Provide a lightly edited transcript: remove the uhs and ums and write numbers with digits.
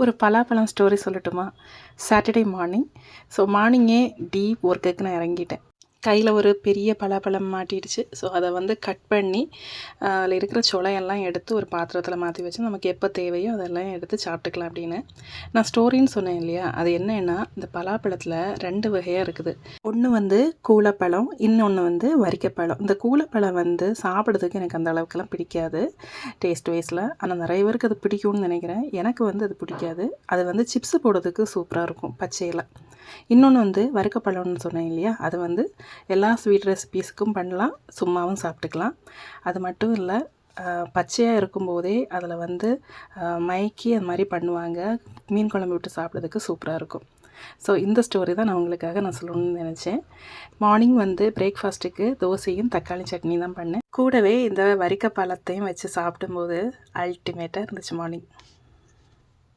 ஒரு பலாப்பழம் ஸ்டோரி சொல்லட்டுமா? Saturday morning. ஸோ மார்னிங்கே டீப் ஒர்க்குக்கு நான் இறங்கிட்டேன். கையில் ஒரு பெரிய பலாப்பழம் மாட்டிடுச்சு. ஸோ அதை வந்து கட் பண்ணி அதில் இருக்கிற சொலையெல்லாம் எடுத்து ஒரு பாத்திரத்தில் மாற்றி வச்சு நமக்கு எப்போ தேவையோ அதெல்லாம் எடுத்து சாப்பிட்டுக்கலாம் அப்படின்னு. நான் ஸ்டோரின்னு சொன்னேன் இல்லையா, அது என்னென்னா இந்த பலாப்பழத்தில் 2 வகையாக இருக்குது. ஒன்று வந்து கூலப்பழம், இன்னொன்று வந்து வரிக்கப்பழம். இந்த கூலப்பழம் வந்து சாப்பிட்றதுக்கு எனக்கு அந்த அளவுக்குலாம் பிடிக்காது டேஸ்ட் வைஸில். ஆனால் நிறைய பேருக்கு அது பிடிக்கும்னு நினைக்கிறேன். எனக்கு வந்து அது பிடிக்காது. அது வந்து சிப்ஸு போடுறதுக்கு சூப்பராக இருக்கும் பச்சையில். இன்னொன்று வந்து வறுக்கப்பழம்னு சொன்னேன் இல்லையா, அது வந்து எல்லா ஸ்வீட் ரெசிபீஸுக்கும் பண்ணலாம், சும்மாவும் சாப்பிட்டுக்கலாம். அது மட்டும் இல்லை, பச்சையாக இருக்கும்போதே அதில் வந்து மயக்கி அது மாதிரி பண்ணுவாங்க. மீன் குழம்பு விட்டு சாப்பிட்றதுக்கு சூப்பராக இருக்கும். ஸோ இந்த ஸ்டோரி தான் நான் சொல்லணும்னு நினச்சேன். மார்னிங் வந்து பிரேக்ஃபாஸ்ட்டுக்கு தோசையும் தக்காளி சட்னி தான் பண்ணேன். கூடவே இந்த வரிக்க பழத்தையும் வச்சு சாப்பிடும்போது அல்டிமேட்டாக இருந்துச்சு மார்னிங்.